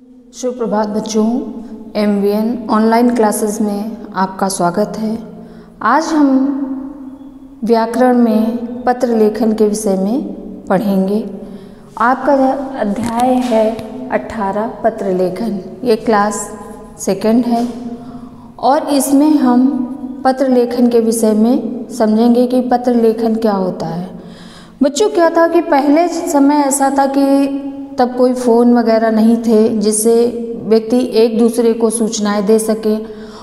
सुप्रभात बच्चों, MVN online classes में आपका स्वागत है। आज हम व्याकरण में पत्र लेखन के विषय में पढ़ेंगे। आपका अध्याय है 18 पत्र लेखन। ये क्लास सेकंड है और इसमें हम पत्र लेखन के विषय में समझेंगे कि पत्र लेखन क्या होता है। बच्चों, क्या था कि पहले समय ऐसा था कि तब कोई फ़ोन वगैरह नहीं थे जिससे व्यक्ति एक दूसरे को सूचनाएं दे सके,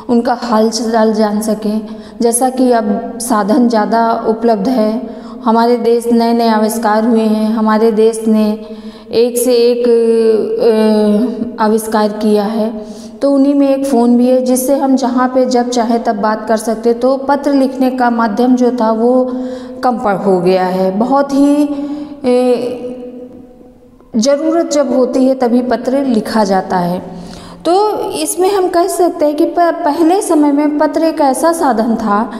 उनका हाल चाल जान सके। जैसा कि अब साधन ज़्यादा उपलब्ध है, हमारे देश नए नए आविष्कार हुए हैं, हमारे देश ने एक से एक आविष्कार किया है, तो उन्हीं में एक फ़ोन भी है जिससे हम जहाँ पे जब चाहे तब बात कर सकते। तो पत्र लिखने का माध्यम जो था वो कम हो गया है। बहुत ही ज़रूरत जब होती है तभी पत्र लिखा जाता है। तो इसमें हम कह सकते हैं कि पहले समय में पत्र एक ऐसा साधन था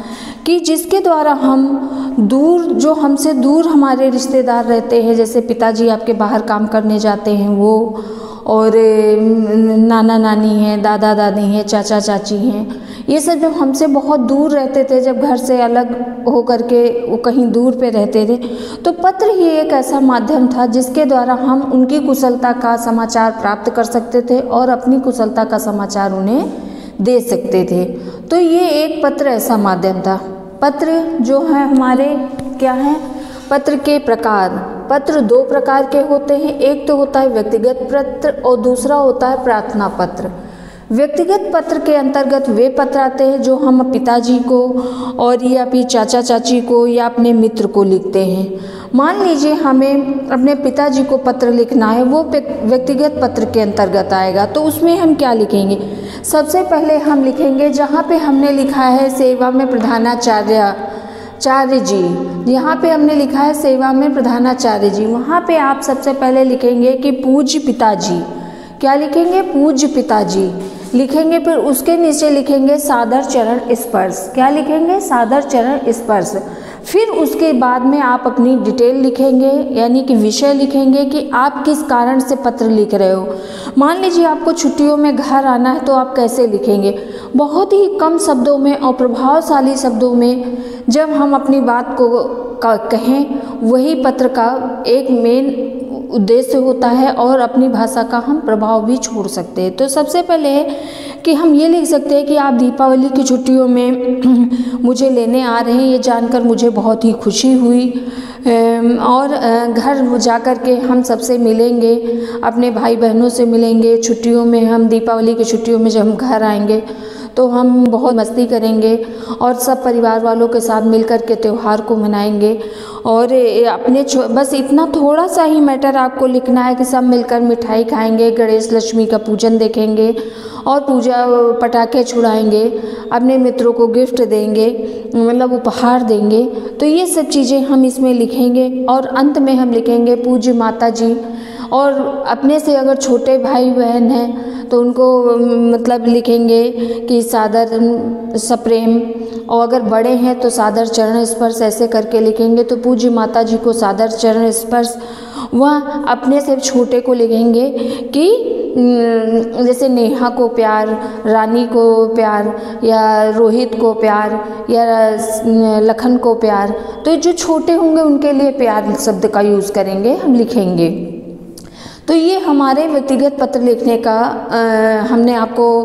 कि जिसके द्वारा हम दूर, जो हमसे दूर हमारे रिश्तेदार रहते हैं, जैसे पिताजी आपके बाहर काम करने जाते हैं वो, और नाना नानी हैं, दादा दादी हैं, चाचा चाची हैं, ये सब जब हमसे बहुत दूर रहते थे, जब घर से अलग हो करके वो कहीं दूर पे रहते थे, तो पत्र ही एक ऐसा माध्यम था जिसके द्वारा हम उनकी कुशलता का समाचार प्राप्त कर सकते थे और अपनी कुशलता का समाचार उन्हें दे सकते थे। तो ये एक पत्र ऐसा माध्यम था। पत्र जो है हमारे क्या हैं, पत्र के प्रकार। पत्र दो प्रकार के होते हैं, एक तो होता है व्यक्तिगत पत्र और दूसरा होता है प्रार्थना पत्र। व्यक्तिगत पत्र के अंतर्गत वे पत्र आते हैं जो हम पिताजी को और या फिर चाचा चाची को या अपने मित्र को लिखते हैं। मान लीजिए हमें अपने पिताजी को पत्र लिखना है, वो व्यक्तिगत पत्र के अंतर्गत आएगा। तो उसमें हम क्या लिखेंगे? सबसे पहले हम लिखेंगे जहाँ पे हमने लिखा है सेवा में प्रधानाचार्य जी, यहाँ पे हमने लिखा है सेवा में प्रधानाचार्य जी, वहाँ पे आप सबसे पहले लिखेंगे कि पूज्य पिताजी। क्या लिखेंगे? पूज्य पिताजी लिखेंगे। फिर उसके नीचे लिखेंगे सादर चरण स्पर्श। क्या लिखेंगे? सादर चरण स्पर्श। फिर उसके बाद में आप अपनी डिटेल लिखेंगे, यानी कि विषय लिखेंगे कि आप किस कारण से पत्र लिख रहे हो। मान लीजिए आपको छुट्टियों में घर आना है, तो आप कैसे लिखेंगे? बहुत ही कम शब्दों में और प्रभावशाली शब्दों में जब हम अपनी बात को कहें, वही पत्र का एक मेन उद्देश्य होता है और अपनी भाषा का हम प्रभाव भी छोड़ सकते हैं। तो सबसे पहले है कि हम ये लिख सकते हैं कि आप दीपावली की छुट्टियों में मुझे लेने आ रहे हैं, ये जानकर मुझे बहुत ही खुशी हुई, और घर जा कर के हम सबसे मिलेंगे, अपने भाई बहनों से मिलेंगे। छुट्टियों में हम दीपावली की छुट्टियों में जब हम घर आएंगे तो हम बहुत मस्ती करेंगे और सब परिवार वालों के साथ मिलकर के त्यौहार को मनाएंगे। और अपने बस इतना थोड़ा सा ही मैटर आपको लिखना है कि सब मिलकर मिठाई खाएंगे, गणेश लक्ष्मी का पूजन देखेंगे और पूजा पटाखे छुड़ाएंगे, अपने मित्रों को गिफ्ट देंगे, मतलब उपहार देंगे। तो ये सब चीज़ें हम इसमें लिखेंगे और अंत में हम लिखेंगे पूज्य माता जी। और अपने से अगर छोटे भाई बहन हैं तो उनको मतलब लिखेंगे कि सादर सप्रेम, और अगर बड़े हैं तो सादर चरण स्पर्श, ऐसे करके लिखेंगे। तो पूज्य माता जी को सादर चरण स्पर्श। वह अपने से छोटे को लिखेंगे कि जैसे नेहा को प्यार, रानी को प्यार, या रोहित को प्यार, या लखन को प्यार। तो जो छोटे होंगे उनके लिए प्यार शब्द का यूज़ करेंगे, हम लिखेंगे। तो ये हमारे व्यक्तिगत पत्र लिखने का हमने आपको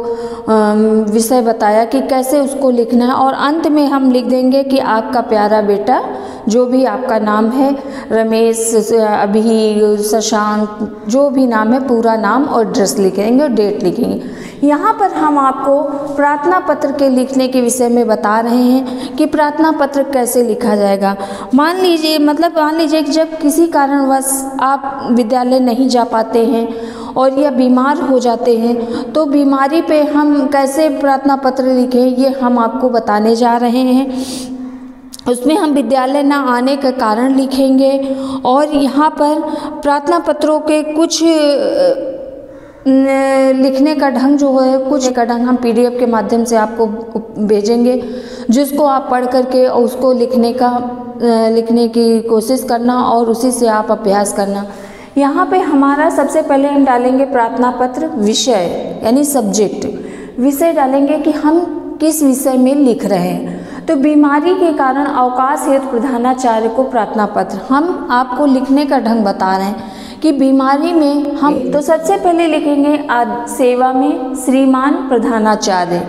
विषय बताया कि कैसे उसको लिखना है। और अंत में हम लिख देंगे कि आपका प्यारा बेटा, जो भी आपका नाम है, रमेश, अभी, शशांक, जो भी नाम है, पूरा नाम और एड्रेस लिखेंगे और डेट लिखेंगे। यहाँ पर हम आपको प्रार्थना पत्र के लिखने के विषय में बता रहे हैं कि प्रार्थना पत्र कैसे लिखा जाएगा। मान लीजिए कि जब किसी कारणवश आप विद्यालय नहीं जा पाते हैं और या बीमार हो जाते हैं, तो बीमारी पे हम कैसे प्रार्थना पत्र लिखें, ये हम आपको बताने जा रहे हैं। उसमें हम विद्यालय ना आने का कारण लिखेंगे और यहाँ पर प्रार्थना पत्रों के कुछ लिखने का ढंग जो है, कुछ का ढंग हम PDF के माध्यम से आपको भेजेंगे, जिसको आप पढ़ करके और उसको लिखने की कोशिश करना और उसी से आप अभ्यास करना। यहाँ पे हमारा सबसे पहले हम डालेंगे प्रार्थना पत्र विषय यानी सब्जेक्ट, विषय डालेंगे कि हम किस विषय में लिख रहे हैं। तो बीमारी के कारण अवकाश हेतु प्रधानाचार्य को प्रार्थना पत्र, हम आपको लिखने का ढंग बता रहे हैं कि बीमारी में हम तो सबसे पहले लिखेंगे सेवा में श्रीमान प्रधानाचार्य।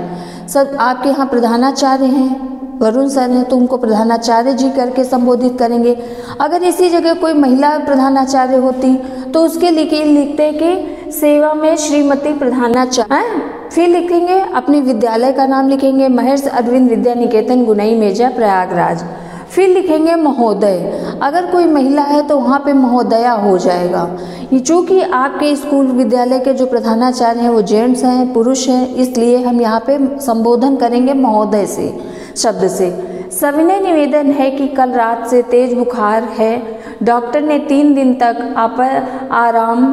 सब आपके यहाँ प्रधानाचार्य हैं, वरुण सर हैं, तो उनको प्रधानाचार्य जी करके संबोधित करेंगे। अगर इसी जगह कोई महिला प्रधानाचार्य होती तो उसके लिखते कि सेवा में श्रीमती प्रधानाचार्य। फिर लिखेंगे अपने विद्यालय का नाम लिखेंगे महर्षि अरविंद विद्या निकेतन गुनई मेजा प्रयागराज। फिर लिखेंगे महोदय, अगर कोई महिला है तो वहाँ पे महोदया हो जाएगा। ये चूँकि आपके स्कूल विद्यालय के जो प्रधानाचार्य हैं वो जेंट्स हैं, पुरुष हैं, इसलिए हम यहाँ पे संबोधन करेंगे महोदय से शब्द से। सविनय निवेदन है कि कल रात से तेज बुखार है, डॉक्टर ने 3 दिन तक आराम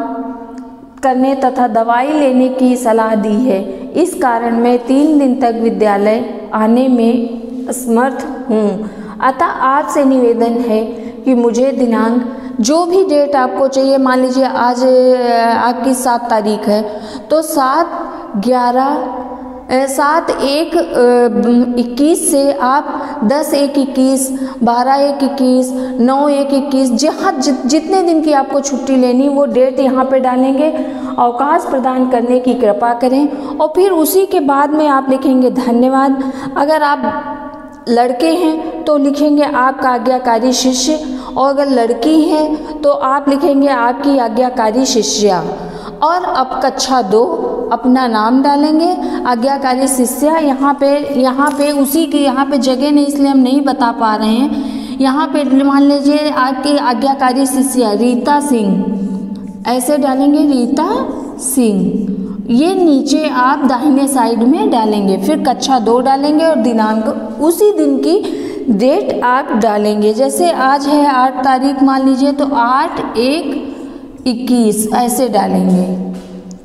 करने तथा दवाई लेने की सलाह दी है। इस कारण मैं 3 दिन तक विद्यालय आने में असमर्थ हूँ। अतः आपसे निवेदन है कि मुझे दिनांक, जो भी डेट आपको चाहिए, मान लीजिए आज आपकी 7 तारीख है तो 7/1/21 से आप 10/1/21, 12/1/21, 9/1/21, जहाँ जितने दिन की आपको छुट्टी लेनी वो डेट यहाँ पे डालेंगे। अवकाश प्रदान करने की कृपा करें और फिर उसी के बाद में आप लिखेंगे धन्यवाद। अगर आप लड़के हैं तो लिखेंगे आपका आज्ञाकारी शिष्य, और अगर लड़की है तो आप लिखेंगे आपकी आज्ञाकारी शिष्या। और अब कक्षा 2 अपना नाम डालेंगे आज्ञाकारी शिष्या। यहाँ पे उसी की यहाँ पे जगह नहीं, इसलिए हम नहीं बता पा रहे हैं। यहाँ पे मान लीजिए आपकी आज्ञाकारी शिष्या रीता सिंह, ऐसे डालेंगे रीता सिंह। ये नीचे आप दाहिने साइड में डालेंगे। फिर कक्षा 2 डालेंगे और दिनांक उसी दिन की डेट आप डालेंगे। जैसे आज है 8 तारीख मान लीजिए तो 8/1/21 ऐसे डालेंगे।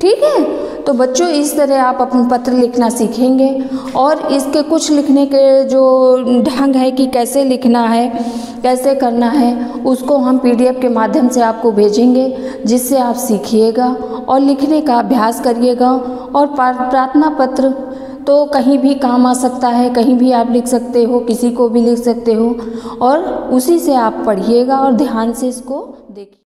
ठीक है, तो बच्चों इस तरह आप अपना पत्र लिखना सीखेंगे। और इसके कुछ लिखने के जो ढंग है कि कैसे लिखना है, कैसे करना है, उसको हम PDF के माध्यम से आपको भेजेंगे, जिससे आप सीखिएगा और लिखने का अभ्यास करिएगा। और प्रार्थना पत्र तो कहीं भी काम आ सकता है, कहीं भी आप लिख सकते हो, किसी को भी लिख सकते हो, और उसी से आप पढ़िएगा और ध्यान से इसको देखिए।